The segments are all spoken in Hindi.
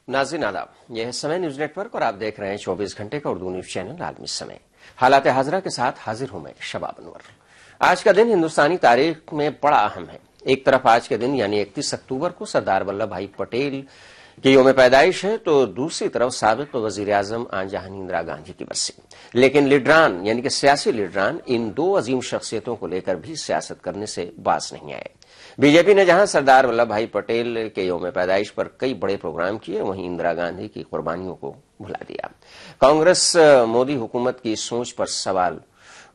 नाज़रीन आदाब, यह है समय न्यूज नेटवर्क और आप देख रहे हैं 24 घंटे का उर्दू न्यूज चैनल आलमी समय। हालात हाजरा के साथ हाजिर हूं मैं शबाब अनवर। आज का दिन हिंदुस्तानी तारीख में बड़ा अहम है। एक तरफ आज के दिन यानी 31 अक्टूबर को सरदार वल्लभ भाई पटेल की यौम पैदाइश है, तो दूसरी तरफ साबिक वजीर आजम आन जहान इंदिरा गांधी की बरसी। लेकिन लीडरान यानी कि सियासी लीडरान इन दो अजीम शख्सियतों को लेकर भी सियासत करने से बाज नहीं आए। बीजेपी ने जहां सरदार वल्लभ भाई पटेल के यौम पैदाइश पर कई बड़े प्रोग्राम किए, वहीं इंदिरा गांधी की कुर्बानियों को भुला दिया। कांग्रेस मोदी हुकूमत की सोच पर सवाल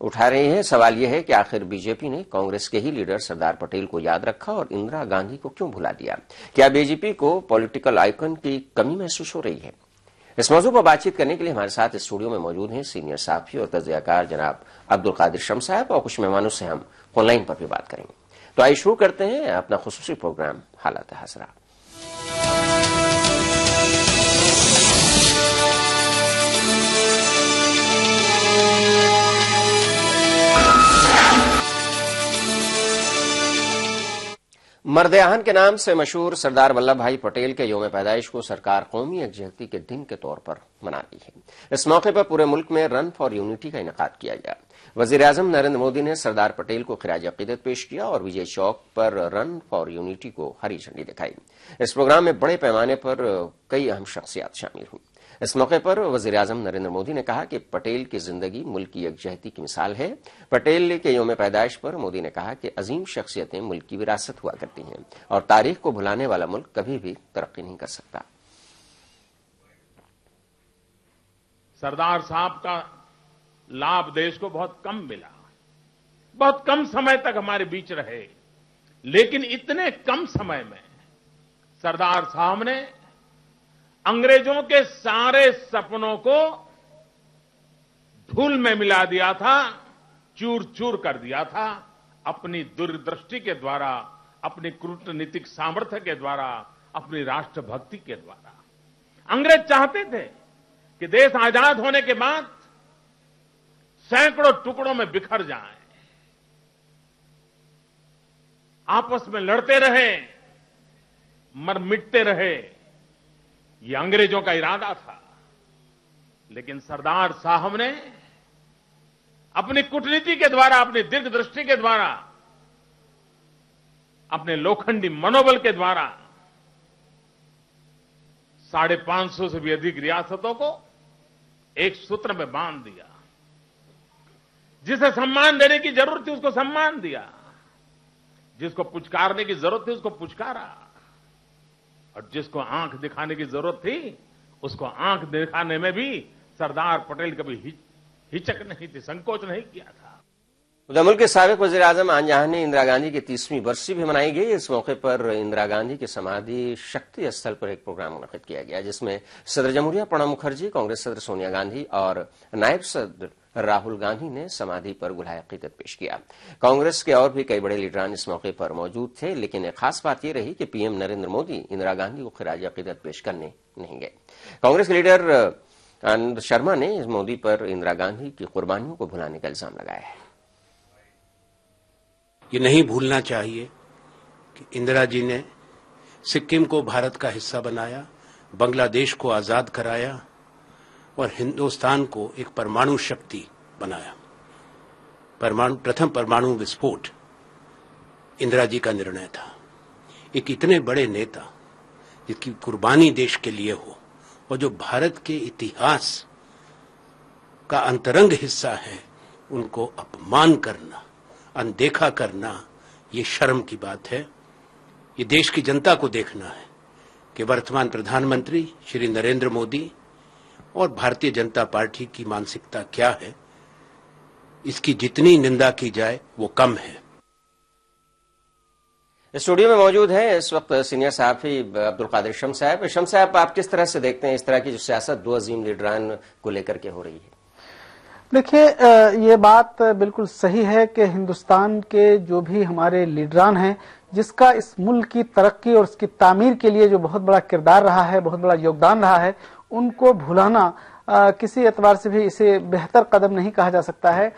उठा रही है। सवाल यह है कि आखिर बीजेपी ने कांग्रेस के ही लीडर सरदार पटेल को याद रखा और इंदिरा गांधी को क्यों भुला दिया? क्या बीजेपी को पॉलिटिकल आइकन की कमी महसूस हो रही है? इस मौजूद पर बातचीत करने के लिए हमारे साथ स्टूडियो में मौजूद हैं सीनियर साफी और तजज़ियाकार जनाब अब्दुल कादिर शम्स साहब, और कुछ मेहमानों से हम ऑनलाइन पर भी बात करेंगे। तो आइए शुरू करते हैं अपना खुसूसी प्रोग्राम हालात हाजरा। मर्द आहन के नाम से मशहूर सरदार वल्लभ भाई पटेल के यौम पैदाइश को सरकार कौमी यकजहती के दिन के तौर पर मना रही है। इस मौके पर पूरे मुल्क में रन फॉर यूनिटी का इनेकाद किया गया। वजीर आजम नरेंद्र मोदी ने सरदार पटेल को खिराज अकीदत पेश किया और विजय चौक पर रन फॉर यूनिटी को हरी झंडी दिखाई। इस प्रोग्राम में बड़े पैमाने पर कई अहम शख्सियात शामिल हुई। इस मौके पर वजीर आजम नरेंद्र मोदी ने कहा कि पटेल की जिंदगी मुल्क की यकजहती की मिसाल है। पटेल के यौम पैदाइश पर मोदी ने कहा कि अजीम शख्सियतें मुल्क की विरासत हुआ करती हैं और तारीख को भुलाने वाला मुल्क कभी भी तरक्की नहीं कर सकता। सरदार साहब का लाभ देश को बहुत कम मिला, बहुत कम समय तक हमारे बीच रहे, लेकिन इतने कम समय में सरदार साहब ने अंग्रेजों के सारे सपनों को धूल में मिला दिया था, चूर चूर कर दिया था। अपनी दूरदृष्टि के द्वारा, अपनी कूटनीतिक सामर्थ्य के द्वारा, अपनी राष्ट्रभक्ति के द्वारा। अंग्रेज चाहते थे कि देश आजाद होने के बाद सैकड़ों टुकड़ों में बिखर जाए, आपस में लड़ते रहे, मर मिटते रहे। ये अंग्रेजों का इरादा था। लेकिन सरदार साहब ने अपनी कूटनीति के द्वारा, अपनी दीर्घदृष्टि के द्वारा, अपने लोखंडी मनोबल के द्वारा 550 से भी अधिक रियासतों को एक सूत्र में बांध दिया। जिसे सम्मान देने की जरूरत थी उसको सम्मान दिया, जिसको पुचकारने की जरूरत थी उसको पुचकारा, और जिसको आंख दिखाने की जरूरत थी उसको आंख दिखाने में भी सरदार पटेल कभी हिचक नहीं थी, संकोच नहीं किया था। उधर मुल्क के साबिक वजीर आजम आन जहान ने इंदिरा गांधी की 30वीं बरसी भी मनाई गई। इस मौके पर इंदिरा गांधी की समाधि शक्ति स्थल पर एक प्रोग्राम मुनक्किद किया गया, जिसमें सदर जमहूरिया प्रणब मुखर्जी, कांग्रेस सदर सोनिया गांधी और नायब सदर राहुल गांधी ने समाधि पर गुलाए अकीदत पेश किया। कांग्रेस के और भी कई बड़े लीडरान इस मौके पर मौजूद थे, लेकिन एक खास बात यह रही कि पीएम नरेंद्र मोदी इंदिरा गांधी को खिराज अकीदत पेश करने नहीं गए। कांग्रेस के लीडर आनंद शर्मा ने इस मोदी पर इंदिरा गांधी की कुर्बानियों को भुलाने का इल्जाम लगाया है। ये नहीं भूलना चाहिए कि इंदिरा जी ने सिक्किम को भारत का हिस्सा बनाया, बांग्लादेश को आजाद कराया और हिंदुस्तान को एक परमाणु शक्ति बनाया। प्रथम परमाणु विस्फोट इंदिरा जी का निर्णय था। एक इतने बड़े नेता जिसकी कुर्बानी देश के लिए हो और जो भारत के इतिहास का अंतरंग हिस्सा है, उनको अपमान करना, अनदेखा करना, ये शर्म की बात है। ये देश की जनता को देखना है कि वर्तमान प्रधानमंत्री श्री नरेंद्र मोदी और भारतीय जनता पार्टी की मानसिकता क्या है। इसकी जितनी निंदा की जाए वो कम है। स्टूडियो में मौजूद है इस वक्त सीनियर साहबी अब्दुल कादिर शम्स साहब। शम्स साहब, आप किस तरह से देखते हैं इस तरह की जो सियासत दो अजीम लीडरान को लेकर के हो रही है? देखिए, ये बात बिल्कुल सही है कि हिंदुस्तान के जो भी हमारे लीडरान हैं, जिसका इस मुल्क की तरक्की और उसकी तामीर के लिए जो बहुत बड़ा किरदार रहा है, बहुत बड़ा योगदान रहा है, उनको भुलाना किसी एतबार से भी इसे बेहतर कदम नहीं कहा जा सकता है।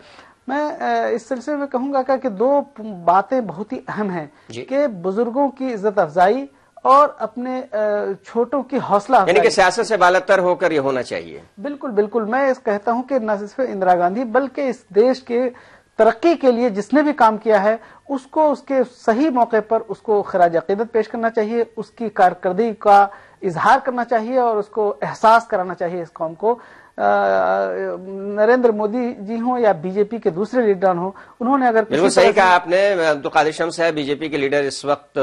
मैं इस सिलसिले में कहूंगा कि दो बातें बहुत ही अहम हैं कि बुजुर्गों की इज्जत अफजाई और अपने छोटों की हौसला यानी कि सियासत से बालतर होकर ये होना चाहिए। बिल्कुल बिल्कुल, मैं इस कहता हूं कि न सिर्फ इंदिरा गांधी बल्कि इस देश के तरक्की के लिए जिसने भी काम किया है उसको उसके सही मौके पर उसको खराज अकीदत पेश करना चाहिए, उसकी कारकर्दगी का इजहार करना चाहिए और उसको एहसास कराना चाहिए इस कौम को। नरेंद्र मोदी जी हों या बीजेपी के दूसरे लीडर हों, उन्होंने अगर बिल्कुल सही कहा आपने। अब्दुल कादिर शम्स है बीजेपी के लीडर, इस वक्त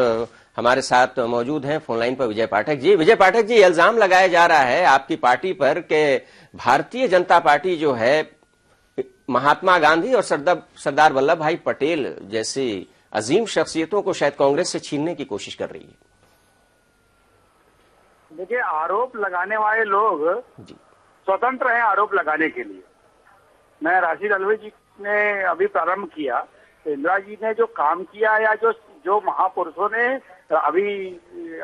हमारे साथ मौजूद हैं फोन लाइन पर विजय पाठक जी। विजय पाठक जी, इल्जाम लगाया जा रहा है आपकी पार्टी पर कि भारतीय जनता पार्टी जो है महात्मा गांधी और सरदार वल्लभ भाई पटेल जैसी अजीम शख्सियतों को शायद कांग्रेस से छीनने की कोशिश कर रही है। देखिए, आरोप लगाने वाले लोग जी स्वतंत्र हैं आरोप लगाने के लिए। मैं राशिद अलवी जी ने अभी प्रारंभ किया, तो इंदिरा जी ने जो काम किया या जो महापुरुषों ने अभी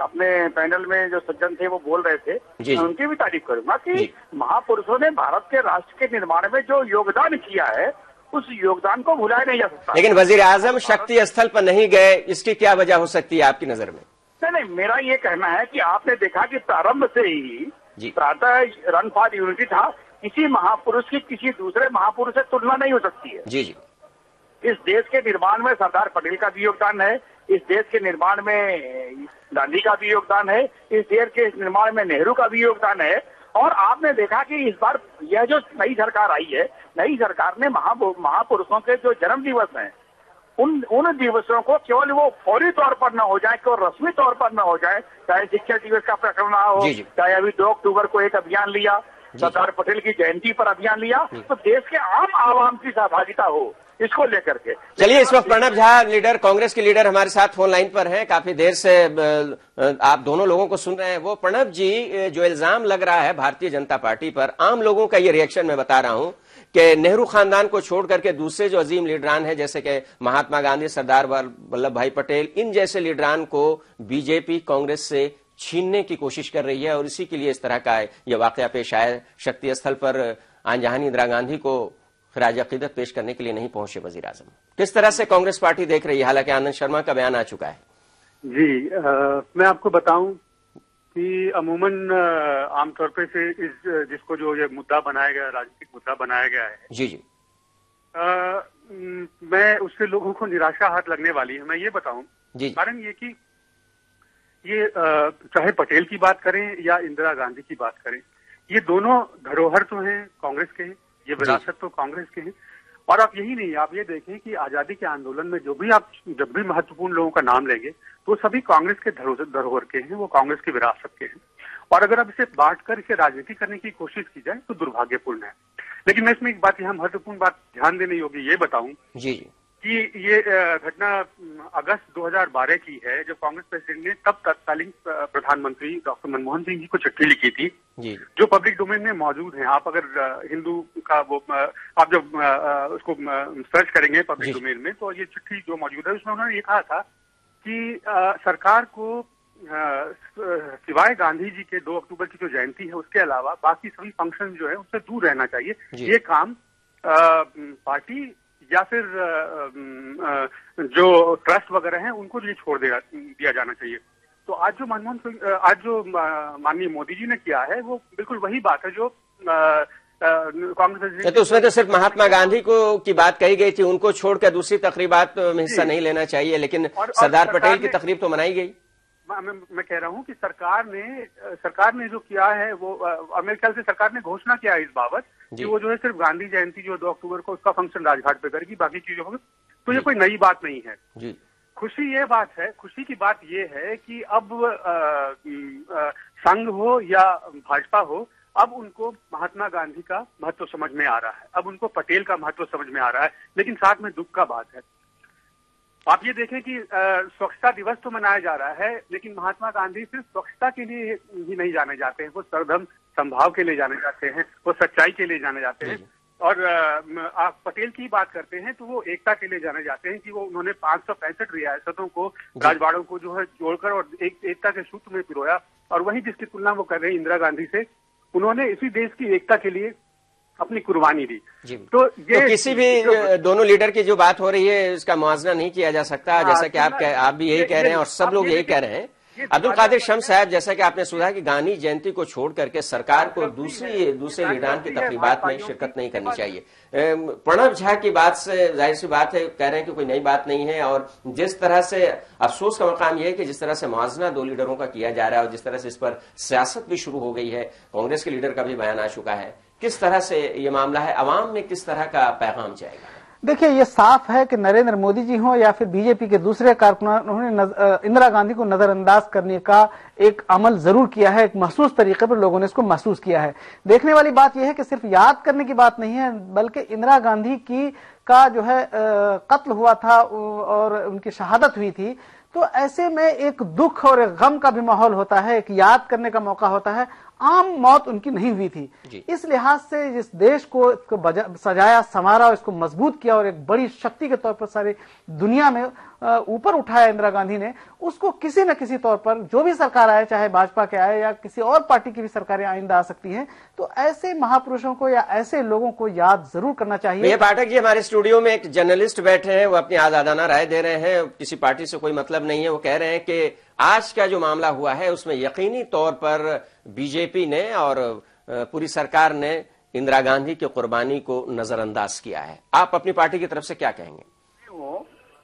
अपने पैनल में जो सज्जन थे वो बोल रहे थे, मैं उनकी भी तारीफ करूंगा कि महापुरुषों ने भारत के राष्ट्र के निर्माण में जो योगदान किया है उस योगदान को भुलाया नहीं जा सकता। लेकिन वजीर आजम शक्ति स्थल पर नहीं गए, इसकी क्या वजह हो सकती है आपकी नजर में? नहीं, मेरा ये कहना है कि आपने देखा कि प्रारंभ से ही प्रातः रन फॉर यूनिटी था। किसी महापुरुष की किसी दूसरे महापुरुष से तुलना नहीं हो सकती है। जी जी, इस देश के निर्माण में सरदार पटेल का भी योगदान है, इस देश के निर्माण में गांधी का भी योगदान है, इस देश के निर्माण में नेहरू का भी योगदान है। और आपने देखा कि इस बार यह जो नई सरकार आई है, नई सरकार ने महापुरुषों के जो जन्म दिवस हैं उन दिवसों को केवल वो फौरी तौर पर न हो जाए, केवल रस्मी तौर पर न हो जाए, चाहे शिक्षक दिवस का प्रकरण हो, चाहे अभी 2 अक्टूबर को एक अभियान लिया, सरदार पटेल की जयंती पर अभियान लिया, तो देश के आम आवाम की सहभागिता हो इसको लेकर के। चलिए, इस वक्त प्रणब झा लीडर, कांग्रेस के लीडर हमारे साथ फोन लाइन पर हैं। काफी देर से आप दोनों लोगों को सुन रहे हैं। वो प्रणब जी, जो इल्जाम लग रहा है भारतीय जनता पार्टी पर, आम लोगों का ये रिएक्शन मैं बता रहा हूं कि नेहरू खानदान को छोड़ करके दूसरे जो अजीम लीडरान हैं जैसे कि महात्मा गांधी, सरदार वल्लभ भाई पटेल, इन जैसे लीडरान को बीजेपी कांग्रेस से छीनने की कोशिश कर रही है और इसी के लिए इस तरह का यह वाकया पेश आया। शक्ति स्थल पर आनजहानी इंदिरा गांधी को खराज अकीदत पेश करने के लिए नहीं पहुंचे वजीर आजम। किस तरह से कांग्रेस पार्टी देख रही है? हालांकि आनंद शर्मा का बयान आ चुका है। जी, मैं आपको बताऊं कि अमूमन आमतौर पे से जिसको जो ये मुद्दा बनाया गया, राजनीतिक मुद्दा बनाया गया है, जी जी, मैं उससे लोगों को निराशा हाथ लगने वाली है। मैं ये बताऊं, कारण ये कि ये चाहे पटेल की बात करें या इंदिरा गांधी की बात करें, ये दोनों धरोहर तो हैं कांग्रेस के, ये विरासत तो कांग्रेस के हैं। और आप यही नहीं, आप ये देखें कि आजादी के आंदोलन में जब भी महत्वपूर्ण लोगों का नाम लेंगे तो सभी कांग्रेस के धरोहर के हैं, वो कांग्रेस की विरासत के हैं। और अगर अब इसे बांट कर इसे राजनीति करने की कोशिश की जाए तो दुर्भाग्यपूर्ण है। लेकिन मैं इसमें एक बात, यहाँ महत्वपूर्ण बात ध्यान देने योग्य ये बताऊं जी कि ये घटना अगस्त 2012 की है, जब कांग्रेस प्रेसिडेंट ने तब तत्कालीन प्रधानमंत्री डॉक्टर मनमोहन सिंह जी को चिट्ठी लिखी थी, जो पब्लिक डोमेन में मौजूद है। आप अगर हिंदू का वो आप जब उसको सर्च करेंगे पब्लिक डोमेन में, तो ये चिट्ठी जो मौजूद है उसमें उन्होंने ये कहा था कि सरकार को सिवाय गांधी जी के 2 अक्टूबर की जो जयंती है उसके अलावा बाकी सभी फंक्शन जो है उससे दूर रहना चाहिए। ये काम पार्टी या फिर जो ट्रस्ट वगैरह हैं उनको ये छोड़ दिया जाना चाहिए। तो आज जो माननीय मोदी जी ने किया है वो बिल्कुल वही बात है जो कांग्रेस। तो उसमें तो सिर्फ महात्मा गांधी को की बात कही गई थी, उनको छोड़कर दूसरी तकरीबात में हिस्सा नहीं लेना चाहिए, लेकिन सरदार पटेल की तकरीब तो मनाई गई। मैं कह रहा हूँ कि सरकार ने जो किया है वो, और मेरे ख्याल से सरकार ने घोषणा किया है इस बाबत कि वो जो है सिर्फ गांधी जयंती जो 2 अक्टूबर को उसका फंक्शन राजघाट पे करेगी, बाकी चीजों को। तो ये कोई नई बात नहीं है जी। खुशी की बात ये है कि अब संघ हो या भाजपा हो, अब उनको महात्मा गांधी का महत्व समझ में आ रहा है, अब उनको पटेल का महत्व समझ में आ रहा है। लेकिन साथ में दुख का बात है, आप ये देखें कि स्वच्छता दिवस तो मनाया जा रहा है, लेकिन महात्मा गांधी सिर्फ स्वच्छता के लिए ही नहीं जाने जाते हैं, वो सर्वधर्म संभाव के लिए जाने जाते हैं, वो सच्चाई के लिए जाने जाते हैं। और आप पटेल की बात करते हैं तो वो एकता के लिए जाने जाते हैं कि वो उन्होंने 565 रियासतों को, राजवाड़ों को जो है जोड़कर और एकता के सूत्र में पिरोया। और वही जिसकी तुलना वो कर रहे हैं इंदिरा गांधी से, उन्होंने इसी देश की एकता के लिए अपनी कुर्बानी दी। तो किसी भी दोनों लीडर की जो बात हो रही है इसका मुआवजा नहीं किया जा सकता, जैसा कि आप भी यही कह रहे हैं और सब लोग यही कह रहे हैं। अब्दुल कादिर शम्स साहब, जैसा कि आपने सुना कि गांधी जयंती को छोड़ करके सरकार को दूसरे लीडरान की तकरीबात में शिरकत नहीं करनी चाहिए। प्रणब झा की बात से जाहिर सी बात है, कह रहे हैं कि कोई नई बात नहीं है, और जिस तरह से अफसोस का मकाम यह है कि जिस तरह से मुआवजा दो लीडरों का किया जा रहा है और जिस तरह से इस पर सियासत भी शुरू हो गई है, कांग्रेस के लीडर का भी बयान आ चुका है, किस तरह से ये मामला है, अवाम में किस तरह का पैगाम जाएगा? देखिए, ये साफ है कि नरेंद्र मोदी जी हों या फिर बीजेपी के दूसरे कारकुनान, उन्होंने इंदिरा गांधी को नजरअंदाज करने का एक अमल जरूर किया है। एक महसूस तरीके पर लोगों ने इसको महसूस किया है। देखने वाली बात यह है कि सिर्फ याद करने की बात नहीं है, बल्कि इंदिरा गांधी का जो है कत्ल हुआ था और उनकी शहादत हुई थी, तो ऐसे में एक दुख और एक गम का भी माहौल होता है, एक याद करने का मौका होता है। आम मौत उनकी नहीं हुई थी। इस लिहाज से जिस देश को इसको सजाया, संवारा और इसको मजबूत किया और एक बड़ी शक्ति के तौर पर सारी दुनिया में ऊपर उठाया इंदिरा गांधी ने, उसको किसी न किसी तौर पर जो भी सरकार आए, चाहे भाजपा के आए या किसी और पार्टी की भी सरकारें आइंदा आ सकती हैं, तो ऐसे महापुरुषों को या ऐसे लोगों को याद जरूर करना चाहिए। ये पाठक जी हमारे स्टूडियो में एक जर्नलिस्ट बैठे हैं, वो अपनी आजादाना राय दे रहे हैं, किसी पार्टी से कोई मतलब नहीं है। वो कह रहे हैं कि आज का जो मामला हुआ है उसमें यकीनी तौर पर बीजेपी ने और पूरी सरकार ने इंदिरा गांधी की कुर्बानी को नजरअंदाज किया है। आप अपनी पार्टी की तरफ से क्या कहेंगे?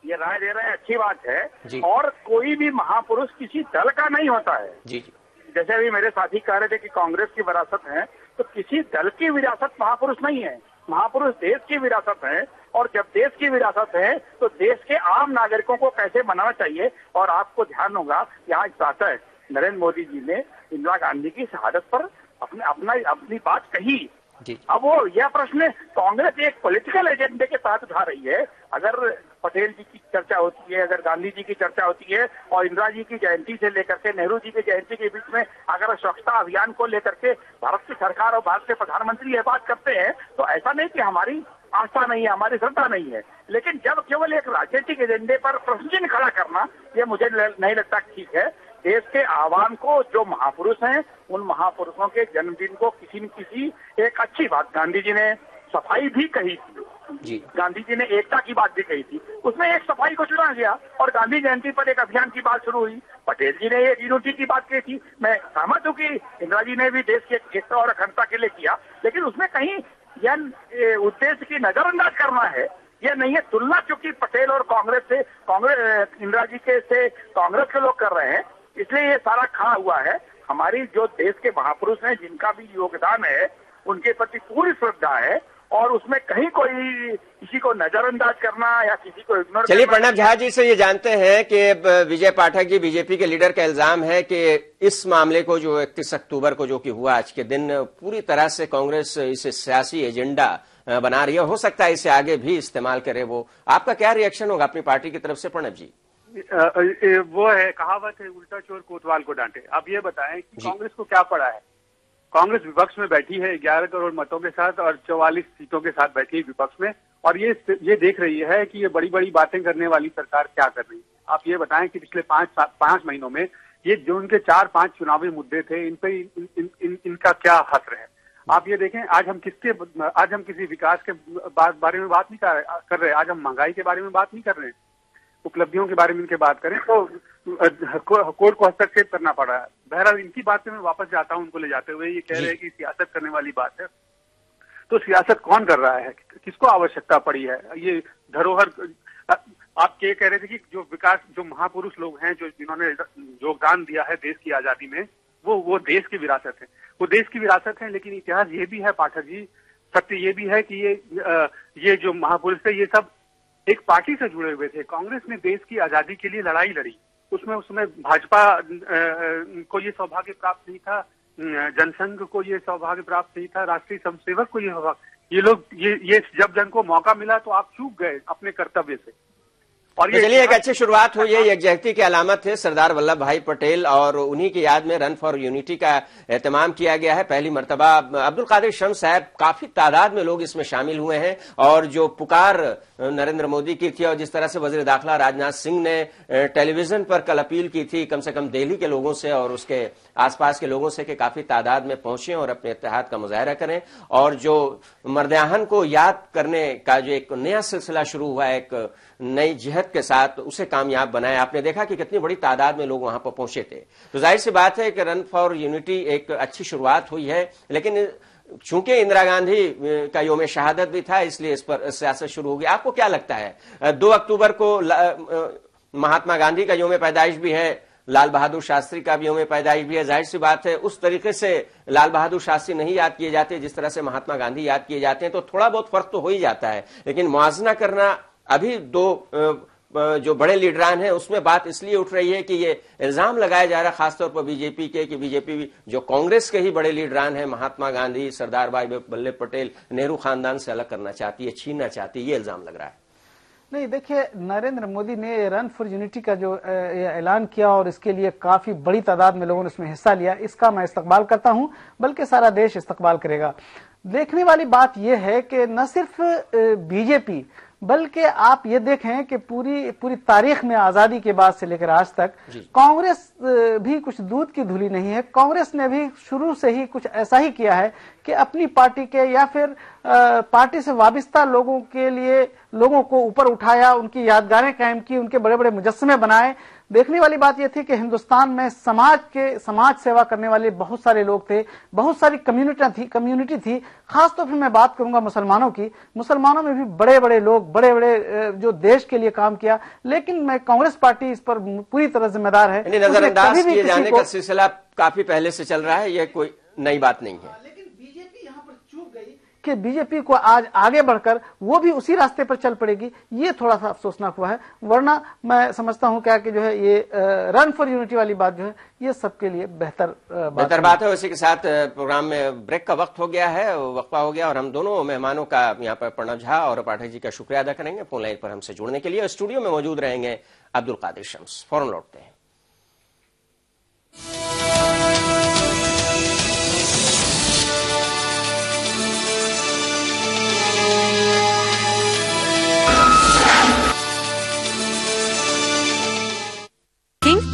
ये राय दे रहे हैं, अच्छी बात है। और कोई भी महापुरुष किसी दल का नहीं होता है। जी। जैसे अभी मेरे साथी कह रहे थे कि कांग्रेस की विरासत है, तो किसी दल की विरासत महापुरुष नहीं है। महापुरुष देश की विरासत है, और जब देश की विरासत है तो देश के आम नागरिकों को कैसे बनाना चाहिए। और आपको ध्यान होगा, यहाँ प्रातः नरेंद्र मोदी जी ने इंदिरा गांधी की शहादत पर अपनी बात कही। अब वो यह प्रश्न कांग्रेस एक पॉलिटिकल एजेंडे के तहत उठा रही है। अगर पटेल जी की चर्चा होती है, अगर गांधी जी की चर्चा होती है, और इंदिरा जी की जयंती से लेकर के नेहरू जी की जयंती के बीच में अगर स्वच्छता अभियान को लेकर के भारत की सरकार और भारत के प्रधानमंत्री ये बात करते हैं, तो ऐसा नहीं कि हमारी आस्था नहीं है, हमारी श्रद्धा नहीं है। लेकिन जब केवल एक राजनीतिक एजेंडे पर प्रश्न चिन्ह खड़ा करना, ये मुझे नहीं लगता ठीक है। देश के आवाम को जो महापुरुष हैं, उन महापुरुषों के जन्मदिन को किसी न किसी एक अच्छी बात, गांधी जी ने सफाई भी कही थी, गांधी जी ने एकता की बात भी कही थी, उसमें एक सफाई को चुना गया और गांधी जयंती पर एक अभियान की बात शुरू हुई। पटेल जी ने ये यूनिटी की बात की थी। मैं सहमत हूँ कि इंदिरा जी ने भी देश की एकता और अखंडता के लिए किया, लेकिन उसमें कहीं यह उद्देश्य की नजरअंदाज करना है, यह नहीं है। तुलना चूंकि पटेल और कांग्रेस से, इंदिरा जी के से कांग्रेस के लोग कर रहे हैं, इसलिए ये सारा खड़ा हुआ है। हमारी जो देश के महापुरुष हैं, जिनका भी योगदान है, उनके प्रति पूरी श्रद्धा है, और उसमें कहीं कोई किसी को नजरअंदाज करना या किसी को इग्नोर। चलिए, प्रणब झा जी से ये जानते हैं कि विजय पाठक जी, बीजेपी के लीडर, का इल्जाम है कि इस मामले को जो 31 अक्टूबर को जो कि हुआ आज के दिन, पूरी तरह से कांग्रेस इसे सियासी एजेंडा बना रही है, हो सकता है इसे आगे भी इस्तेमाल करे। वो आपका क्या रिएक्शन होगा अपनी पार्टी की तरफ से, प्रणब जी? वो है, कहावत है, उल्टा चोर कोतवाल को डांटे। आप ये बताएं कि कांग्रेस को क्या पड़ा है। कांग्रेस विपक्ष में बैठी है 11 करोड़ मतों के साथ और 44 सीटों के साथ बैठी है विपक्ष में, और ये देख रही है कि ये बड़ी बड़ी बातें करने वाली सरकार क्या कर रही है। आप ये बताएं कि पिछले 5 महीनों में ये जो उनके 4-5 चुनावी मुद्दे थे, इन पे इनका क्या हस्र है। आप ये देखें, आज हम किसी विकास के बारे में बात नहीं कर रहे। आज हम महंगाई के बारे में बात नहीं कर रहे हैं, उपलब्धियों के बारे में इनके बात करें तो कोर्ट को हस्तक्षेप करना पड़ा है। बहरहाल इनकी बात पे मैं वापस जाता हूं, उनको ले जाते हुए। ये कह रहे हैं कि सियासत करने वाली बात है, तो सियासत कौन कर रहा है, किसको आवश्यकता पड़ी है। ये धरोहर, आप ये कह रहे थे कि जो महापुरुष लोग हैं, जिन्होंने योगदान दिया है देश की आजादी में, वो देश की विरासत है, वो देश की विरासत है। लेकिन इतिहास ये भी है पाठक जी, सत्य ये भी है कि ये जो महापुरुष थे, ये सब एक पार्टी से जुड़े हुए थे। कांग्रेस ने देश की आजादी के लिए लड़ाई लड़ी, उसमें भाजपा को ये सौभाग्य प्राप्त नहीं था, जनसंघ को ये सौभाग्य प्राप्त नहीं था, राष्ट्रीय स्वयंसेवक को ये लोग जब जन को मौका मिला तो आप चूक गए अपने कर्तव्य से। और ये चलिए, एक अच्छी शुरुआत हुई है। यकजहती की अलामत है सरदार वल्लभ भाई पटेल, और उन्हीं की याद में रन फॉर यूनिटी का एहतमाम किया गया है पहली मर्तबा। अब्दुल कादिर शम्स साहब, काफी तादाद में लोग इसमें शामिल हुए हैं, और जो पुकार नरेंद्र मोदी की थी और जिस तरह से वजीर दाखिला राजनाथ सिंह ने टेलीविजन पर कल अपील की थी कम से कम दिल्ली के लोगों से और उसके आसपास के लोगों से कि काफी तादाद में पहुंचे और अपने इत्तेहाद का मुजाहरा करें और जो मर्दाहन को याद करने का जो एक नया सिलसिला शुरू हुआ है एक नई जिहद के साथ उसे कामयाब बनाया। आपने देखा कि कितनी बड़ी तादाद में लोग वहां पर पहुंचे थे। तो जाहिर सी बात है कि रन फॉर यूनिटी एक अच्छी शुरुआत हुई है, लेकिन चूंकि इंदिरा गांधी का योम शहादत भी था इसलिए इस पर सियासत शुरू हो गई। आपको क्या लगता है 2 अक्टूबर को महात्मा गांधी का योम पैदाइश भी है, लाल बहादुर शास्त्री का भी योम पैदाइश भी है, जाहिर सी बात है उस तरीके से लाल बहादुर शास्त्री नहीं याद किए जाते जिस तरह से महात्मा गांधी याद किए जाते हैं, तो थोड़ा बहुत फर्क तो हो ही जाता है। लेकिन मुआवजा करना अभी 2 जो बड़े लीडरान हैं उसमें बात इसलिए उठ रही है कि ये इल्जाम लगाया जा रहा है खासतौर पर बीजेपी के कि बीजेपी जो कांग्रेस के ही बड़े लीडरान हैं महात्मा गांधी, सरदार वल्लभ पटेल, नेहरू खानदान से अलग करना चाहती है, छीनना चाहती है, ये इल्जाम लग रहा है। नहीं, देखिए नरेंद्र मोदी ने रन फॉर यूनिटी का जो ऐलान किया और इसके लिए काफी बड़ी तादाद में लोगों ने इसमें हिस्सा लिया, इसका मैं इस्तकबाल करता हूं, बल्कि सारा देश इस्तकबाल करेगा। देखने वाली बात यह है कि न सिर्फ बीजेपी बल्कि आप ये देखें कि पूरी तारीख में आजादी के बाद से लेकर आज तक कांग्रेस भी कुछ दूध की धुली नहीं है। कांग्रेस ने भी शुरू से ही कुछ ऐसा ही किया है कि अपनी पार्टी के या फिर पार्टी से वाबस्ता लोगों के लिए लोगों को ऊपर उठाया, उनकी यादगारें कायम की, उनके बड़े बड़े मुजस्समे बनाए। देखने वाली बात यह थी कि हिंदुस्तान में समाज सेवा करने वाले बहुत सारे लोग थे, बहुत सारी कम्युनिटी थी। खासतौर पर मैं बात करूंगा मुसलमानों की। मुसलमानों में भी बड़े बड़े लोग, बड़े बड़े जो देश के लिए काम किया, लेकिन मैं कांग्रेस पार्टी इस पर पूरी तरह जिम्मेदार है। नजरअंदाज किए जाने का सिलसिला काफी पहले से चल रहा है, यह कोई नई बात नहीं है। लेकिन बीजेपी यहाँ पर चूक गई कि बीजेपी को आज आगे बढ़कर वो भी उसी रास्ते पर चल पड़ेगी, ये थोड़ा सा अफसोसनाक हुआ है। वरना मैं समझता हूं क्या कि जो है ये रन फॉर यूनिटी वाली बात जो है ये सबके लिए बेहतर बात है। उसी के साथ प्रोग्राम में ब्रेक का वक्त हो गया है, वक्फा हो गया और हम दोनों मेहमानों का यहाँ पर प्रणव झा और पाठक जी का शुक्रिया अदा करेंगे फोन लाइन पर हमसे जुड़ने के लिए। स्टूडियो में मौजूद रहेंगे अब्दुल कादिर शम्स। फौरन लौटते हैं।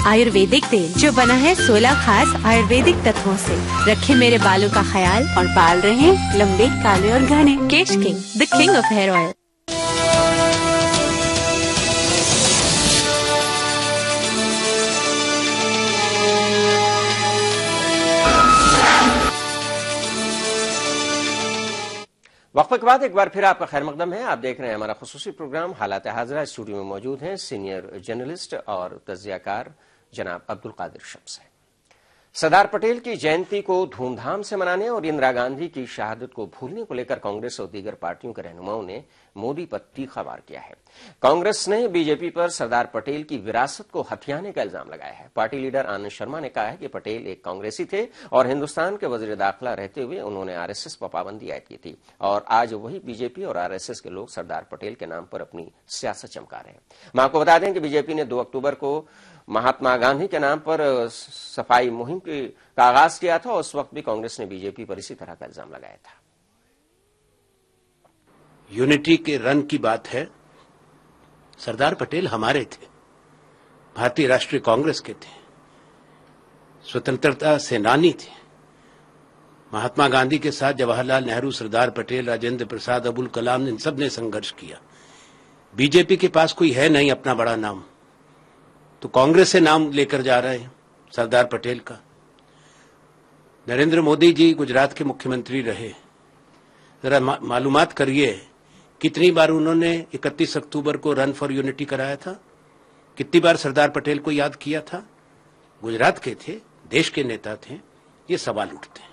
आयुर्वेदिक तेल जो बना है 16 खास आयुर्वेदिक तत्वों से, रखे मेरे बालों का ख्याल और बाल रहे लंबे, काले और घने। Kesh King, the king of hair oil. वक्फे के बाद एक बार फिर आपका खैर मकदम है। आप देख रहे हैं हमारा खुसूसी प्रोग्राम हालात हाजरा। स्टूडियो में मौजूद हैं सीनियर जर्नलिस्ट और तज्जियाकार जनाब अब्दुल कादिर शम्स है। सरदार पटेल की जयंती को धूमधाम से मनाने और इंदिरा गांधी की शहादत को भूलने को लेकर कांग्रेस और दीगर पार्टियों के रहनुमाओं ने मोदी पर तीखा वार किया है। कांग्रेस ने बीजेपी पर सरदार पटेल की विरासत को हथियाने का इल्जाम लगाया है। पार्टी लीडर आनंद शर्मा ने कहा है कि पटेल एक कांग्रेसी थे और हिंदुस्तान के वजीर दाखिला रहते हुए उन्होंने आरएसएस पर पाबंदी आयद की थी और आज वही बीजेपी और आरएसएस के लोग सरदार पटेल के नाम पर अपनी सियासत चमका रहे हैं। मैं आपको बता दें कि बीजेपी ने 2 अक्टूबर को महात्मा गांधी के नाम पर सफाई मुहिम का आगाज किया था और उस वक्त भी कांग्रेस ने बीजेपी पर इसी तरह का इल्जाम लगाया था। यूनिटी के रन की बात है। सरदार पटेल हमारे थे, भारतीय राष्ट्रीय कांग्रेस के थे, स्वतंत्रता सेनानी थे। महात्मा गांधी के साथ जवाहरलाल नेहरू, सरदार पटेल, राजेंद्र प्रसाद, अबुल कलाम, इन सब ने संघर्ष किया। बीजेपी के पास कोई है नहीं अपना बड़ा नाम, तो कांग्रेस से नाम लेकर जा रहे हैं सरदार पटेल का। नरेंद्र मोदी जी गुजरात के मुख्यमंत्री रहे, जरा मालूमात करिए कितनी बार उन्होंने 31 अक्टूबर को रन फॉर यूनिटी कराया था, कितनी बार सरदार पटेल को याद किया था। गुजरात के थे, देश के नेता थे, ये सवाल उठते हैं।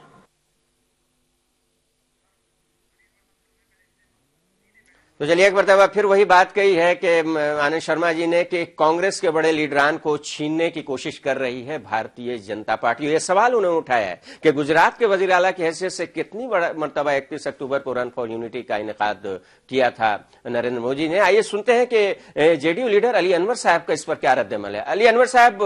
तो चलिए एक मरतबा फिर वही बात कही है कि आनंद शर्मा जी ने कि कांग्रेस के बड़े लीडरान को छीनने की कोशिश कर रही है भारतीय जनता पार्टी। ये सवाल उन्होंने उठाया है कि गुजरात के वजीर आला की हैसियत से कितनी बड़ा मरतबा 31 अक्टूबर को रन फॉर यूनिटी का इनेकाद किया था नरेंद्र मोदी ने। आइए सुनते हैं कि जेडीयू लीडर अली अनवर साहब का इस पर क्या रद्द-ए-अमल है। अली अनवर साहब,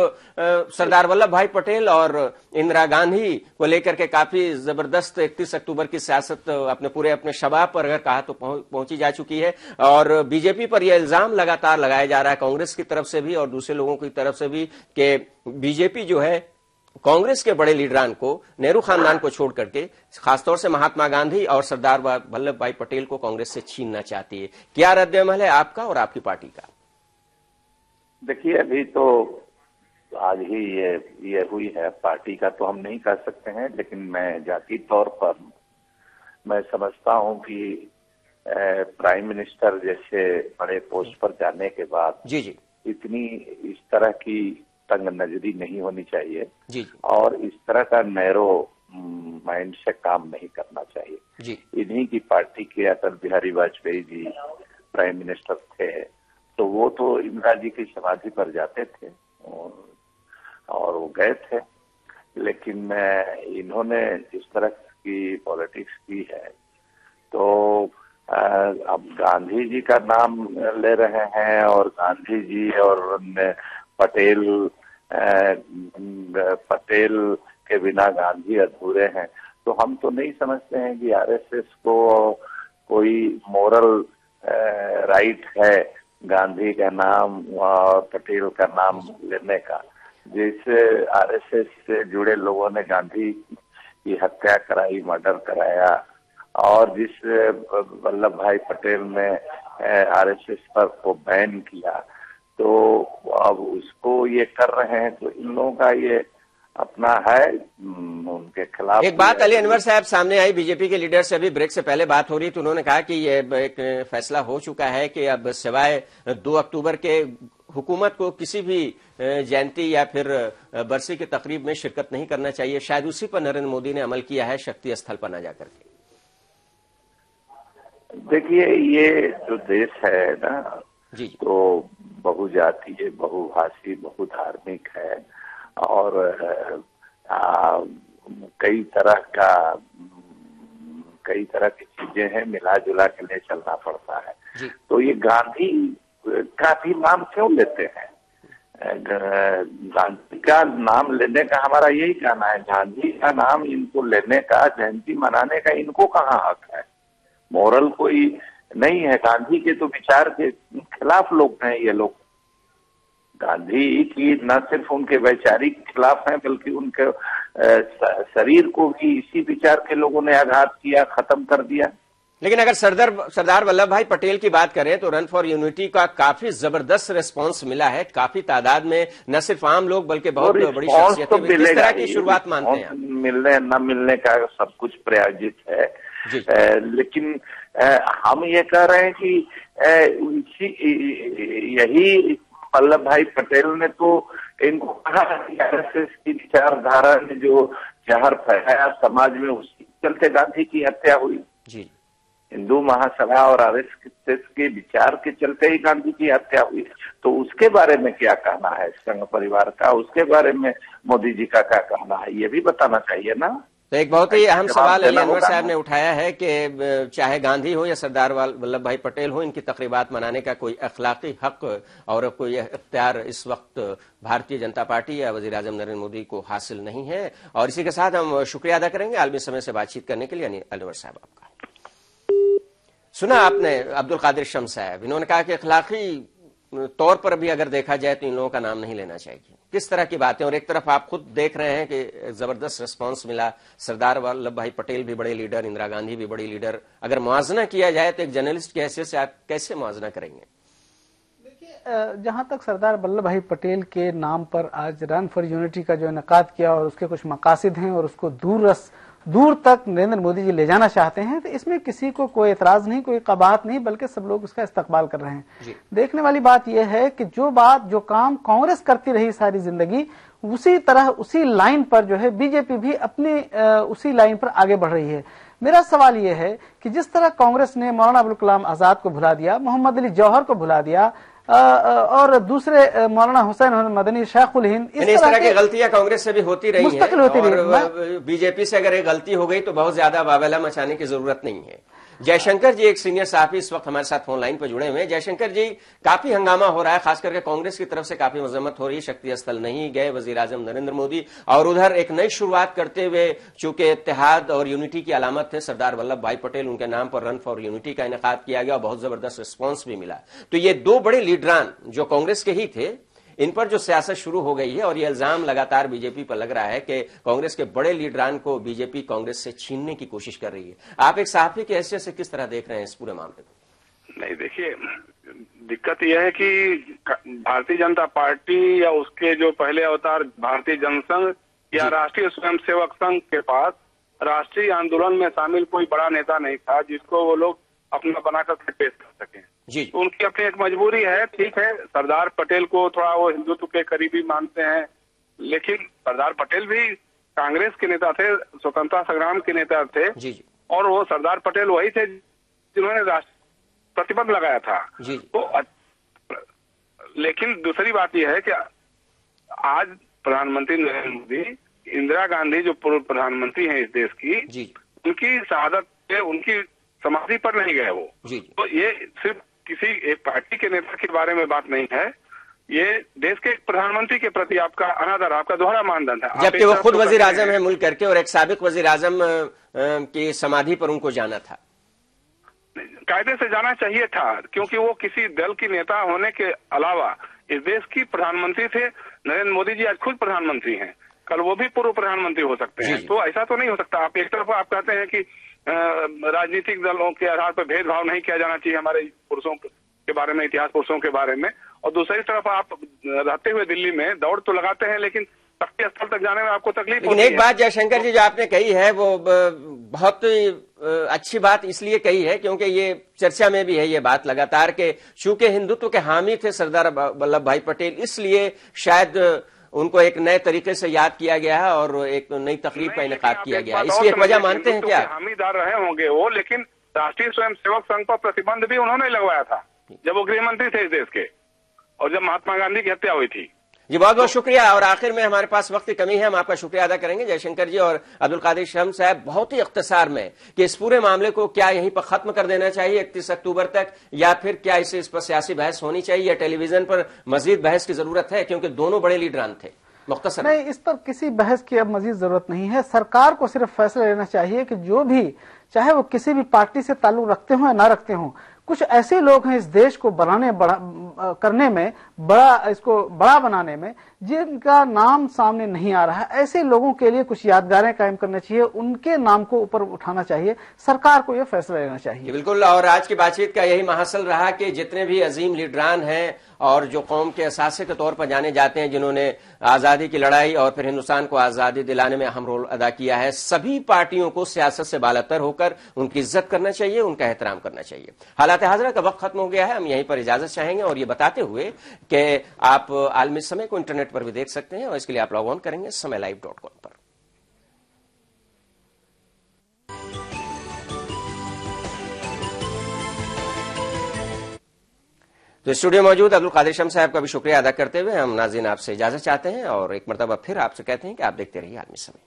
सरदार वल्लभ भाई पटेल और इंदिरा गांधी को लेकर के काफी जबरदस्त 31 अक्टूबर की सियासत अपने शबाब पर अगर कहा तो पहुंची जा चुकी है। है और बीजेपी पर यह इल्जाम लगातार लगाया जा रहा है कांग्रेस की तरफ से भी और दूसरे लोगों की तरफ से भी कि बीजेपी जो है कांग्रेस के बड़े लीडरान को, नेहरू खानदान को छोड़ करके खासतौर से महात्मा गांधी और सरदार वल्लभ भाई पटेल को कांग्रेस से छीनना चाहती है। क्या रद्द-ए-अमल है आपका और आपकी पार्टी का? देखिए, अभी तो आज ही ये हुई है, पार्टी का तो हम नहीं कह सकते हैं, लेकिन मैं जाती तौर पर मैं समझता हूं कि प्राइम मिनिस्टर जैसे बड़े पोस्ट पर जाने के बाद जी इतनी इस तरह की तंग नजरी नहीं होनी चाहिए जी और इस तरह का नैरो माइंड से काम नहीं करना चाहिए जी। इन्हीं की पार्टी के अटल बिहारी वाजपेयी जी प्राइम मिनिस्टर थे, तो वो तो इंदिरा जी की समाधि पर जाते थे और वो गए थे, लेकिन इन्होंने जिस तरह की पॉलिटिक्स की है तो अब गांधी जी का नाम ले रहे हैं और गांधी जी और पटेल के बिना गांधी अधूरे हैं। तो हम तो नहीं समझते हैं कि आरएसएस को कोई मोरल राइट है गांधी का नाम और पटेल का नाम लेने का। जैसे आरएसएस से जुड़े लोगों ने गांधी की हत्या कराई, मर्डर कराया और जिस वल्लभ भाई पटेल ने आरएसएस पर को बैन किया, तो अब उसको ये कर रहे हैं, तो इन लोगों का ये अपना है उनके खिलाफ। एक बात अली अनवर साहब सामने आई, बीजेपी के लीडर से अभी ब्रेक से पहले बात हो रही, तो उन्होंने कहा कि ये एक फैसला हो चुका है कि अब सिवाय 2 अक्टूबर के हुकूमत को किसी भी जयंती या फिर बरसी की तकरीब में शिरकत नहीं करना चाहिए। शायद उसी पर नरेंद्र मोदी ने अमल किया है शक्ति स्थल पर न जाकर के। देखिए, ये जो देश है ना जी तो बहुजातीय, बहुभाषी, बहुधार्मिक है और कई तरह की चीजें हैं, मिला जुला के लिए चलना पड़ता है। तो ये गांधी का भी नाम क्यों लेते हैं? गांधी का नाम लेने का हमारा यही कहना है, गांधी का नाम इनको लेने का, जयंती मनाने का इनको कहाँ हक है? मोरल कोई नहीं है, गांधी के तो विचार के खिलाफ लोग हैं ये लोग। गांधी की न सिर्फ उनके वैचारिक खिलाफ हैं बल्कि उनके शरीर को भी इसी विचार के लोगों ने आघात किया, खत्म कर दिया। लेकिन अगर सरदार वल्लभ भाई पटेल की बात करें तो रन फॉर यूनिटी का काफी जबरदस्त रिस्पांस मिला है, काफी तादाद में न सिर्फ आम लोग बल्कि बहुत बड़ी शख्सियतें भी किस तरह की शुरुआत मानते हैं? मिलने न मिलने का सब कुछ प्रायोजित है, लेकिन हम ये कह रहे हैं कि यही वल्लभ भाई पटेल ने तो इनको कहा कि आरएसएस की विचारधारा ने जो जहर फैलाया समाज में, उसके चलते गांधी की हत्या हुई। जी, हिंदू महासभा और आरएसएस के विचार के चलते ही गांधी की हत्या हुई। तो उसके बारे में क्या कहना है संघ परिवार का, उसके बारे में मोदी जी का क्या कहना है, ये भी बताना चाहिए ना। तो एक बहुत ही अहम सवाल अली अनवर साहब ने उठाया है कि चाहे गांधी हो या सरदार वल्लभ भाई पटेल हो, इनकी तकरीबात मनाने का कोई अखलाकी हक और कोई इख्तियार इस वक्त भारतीय जनता पार्टी या वजीर आजम नरेंद्र मोदी को हासिल नहीं है। और इसी के साथ हम शुक्रिया अदा करेंगे आलमी समय से बातचीत करने के लिए अली अनवर साहब आपका। सुना आपने अब्दुल कादिर शम्स साहब, इन्होंने कहा कि अखलाकी तौर पर भी अगर देखा जाए तो इन लोगों का नाम नहीं लेना चाहिए। किस तरह की बातें, और एक तरफ आप खुद देख रहे हैं कि जबरदस्त रिस्पांस मिला, सरदार वल्लभ भाई पटेल भी बड़े लीडर, इंदिरा गांधी भी बड़ी लीडर। अगर मुआवजा किया जाए तो एक जर्नलिस्ट की हैसियत से आप कैसे मुआवजा करेंगे? देखिए, जहां तक सरदार वल्लभ भाई पटेल के नाम पर आज रन फॉर यूनिटी का जो इनेकाद किया और उसके कुछ मकासद हैं और उसको दूर तक नरेंद्र मोदी जी ले जाना चाहते हैं, तो इसमें किसी को कोई एतराज नहीं, कोई कबाहत नहीं, बल्कि सब लोग उसका इस्तकबाल कर रहे हैं। देखने वाली बात यह है कि जो काम कांग्रेस करती रही सारी जिंदगी, उसी तरह उसी लाइन पर जो है बीजेपी भी अपनी उसी लाइन पर आगे बढ़ रही है। मेरा सवाल यह है कि जिस तरह कांग्रेस ने मौलाना अबुल कलाम आजाद को भुला दिया, मोहम्मद अली जौहर को भुला दिया और दूसरे मौलाना हुसैन मदनी, शेखुल हिंद, इस तरह की गलतियां कांग्रेस से भी होती रही हैं और बीजेपी से अगर एक गलती हो गई तो बहुत ज्यादा वावेला मचाने की जरूरत नहीं है। जयशंकर जी एक सीनियर साहब इस वक्त हमारे साथ फोन लाइन पर जुड़े हुए हैं। जयशंकर जी, काफी हंगामा हो रहा है, खास करके कांग्रेस की तरफ से काफी मजम्मत हो रही है, शक्ति स्थल नहीं गए वजीर आजम नरेंद्र मोदी, और उधर एक नई शुरुआत करते हुए चूंकि इत्तेहाद और यूनिटी की अलामत थे सरदार वल्लभ भाई पटेल, उनके नाम पर रन फॉर यूनिटी का इनेकाद किया गया और बहुत जबरदस्त रिस्पॉन्स भी मिला। तो ये दो बड़े लीडरान जो कांग्रेस के ही थे, इन पर जो सियासत शुरू हो गई है और ये इल्जाम लगातार बीजेपी पर लग रहा है कि कांग्रेस के बड़े लीडरान को बीजेपी कांग्रेस से छीनने की कोशिश कर रही है। आप एक सहाफी की हैसियत से किस तरह देख रहे हैं इस पूरे मामले को? नहीं, देखिए, दिक्कत यह है कि भारतीय जनता पार्टी या उसके जो पहले अवतार भारतीय जनसंघ या राष्ट्रीय स्वयंसेवक संघ के पास राष्ट्रीय आंदोलन में शामिल कोई बड़ा नेता नहीं था जिसको वो लोग अपना बनाकर पेश कर सकें। जी, उनकी अपनी एक मजबूरी है। ठीक है, सरदार पटेल को थोड़ा वो हिंदुत्व के करीबी मानते हैं, लेकिन सरदार पटेल भी कांग्रेस के नेता थे, स्वतंत्रता संग्राम के नेता थे। जी, जी। और वो सरदार पटेल वही थे जिन्होंने प्रतिबंध लगाया था। जी। तो लेकिन दूसरी बात यह है कि आज प्रधानमंत्री नरेंद्र मोदी, इंदिरा गांधी जो पूर्व प्रधानमंत्री हैं इस देश की, जी, उनकी शहादत पे उनकी समाधि पर नहीं गए वो। जी। तो ये सिर्फ किसी एक पार्टी के नेता के बारे में बात नहीं है, ये देश के प्रधानमंत्री के प्रति आपका अनादर, आपका दोहरा मानदंड है। जबकि वो खुद वजीर आजम है मुल्क करके और एक साबिक वजीर आजम की समाधि पर उनको जाना था। कायदे से जाना चाहिए था, क्योंकि वो किसी दल की नेता होने के अलावा इस देश की प्रधानमंत्री थे। नरेंद्र मोदी जी आज खुद प्रधानमंत्री हैं, कल वो भी पूर्व प्रधानमंत्री हो सकते हैं। तो ऐसा तो नहीं हो सकता। आप एक तरफ आप कहते हैं कि राजनीतिक दलों के आधार पर भेदभाव नहीं किया जाना चाहिए हमारे पुरुषों के बारे में, इतिहास पुरुषों के बारे में, और दूसरी तरफ आप रहते हुए दिल्ली में दौड़ तो लगाते हैं, लेकिन शक्ति स्थल तक जाने में आपको तकलीफ होती है। एक बात जयशंकर जी जो आपने कही है वो बहुत अच्छी बात इसलिए कही है क्योंकि ये चर्चा में भी है ये बात लगातार के चूंकि हिंदुत्व के हामी थे सरदार वल्लभ भाई पटेल, इसलिए शायद उनको एक नए तरीके से याद किया गया है और एक नई तकरीब का इनेकाद किया गया है। इसलिए एक वजह मानते हैं क्या? हामीदार रहे होंगे वो, लेकिन राष्ट्रीय स्वयंसेवक संघ पर प्रतिबंध भी उन्होंने लगवाया था जब वो गृह मंत्री थे इस देश के, और जब महात्मा गांधी की हत्या हुई थी। जी, बहुत बहुत शुक्रिया। और आखिर में हमारे पास वक्त की कमी है, हम आपका शुक्रिया अदा करेंगे जयशंकर जी और अब्दुल कादिर शम्स साहब बहुत ही इख्तिसार में कि इस पूरे मामले को क्या यहीं पर खत्म कर देना चाहिए 31 अक्टूबर तक, या फिर क्या इस पर सियासी बहस होनी चाहिए या टेलीविजन पर मजीद बहस की जरूरत है, क्योंकि दोनों बड़े लीडरान थे। मुख्तसर नहीं, इस पर किसी बहस की अब मजीद जरूरत नहीं है। सरकार को सिर्फ फैसला लेना चाहिए कि जो भी, चाहे वो किसी भी पार्टी से ताल्लुक रखते हो या ना रखते हो, कुछ ऐसे लोग हैं इस देश को करने में, इसको बड़ा बनाने में, जिनका नाम सामने नहीं आ रहा है। ऐसे लोगों के लिए कुछ यादगारें कायम करना चाहिए, उनके नाम को ऊपर उठाना चाहिए, सरकार को यह फैसला लेना चाहिए। बिल्कुल। और आज की बातचीत का यही महासल रहा कि जितने भी अजीम लीडरान हैं और जो कौम के असासे के तौर पर जाने जाते हैं, जिन्होंने आजादी की लड़ाई और फिर हिंदुस्तान को आजादी दिलाने में अहम रोल अदा किया है, सभी पार्टियों को सियासत से बालातर होकर उनकी इज्जत करना चाहिए, उनका एहतराम करना चाहिए। हालात हाज़िरा का वक्त खत्म हो गया है, हम यहीं पर इजाजत चाहेंगे और ये बताते हुए कि आप आलमी समय को इंटरनेट पर भी देख सकते हैं और इसके लिए आप लॉग ऑन करेंगे समयलाइव.com पर। तो स्टूडियो मौजूद अब्दुल कादिर शम्स साहब का भी शुक्रिया अदा करते हुए हम नाज़रीन आपसे इजाजत चाहते हैं और एक मरतबा फिर आपसे कहते हैं कि आप देखते रहिए आलमी समय।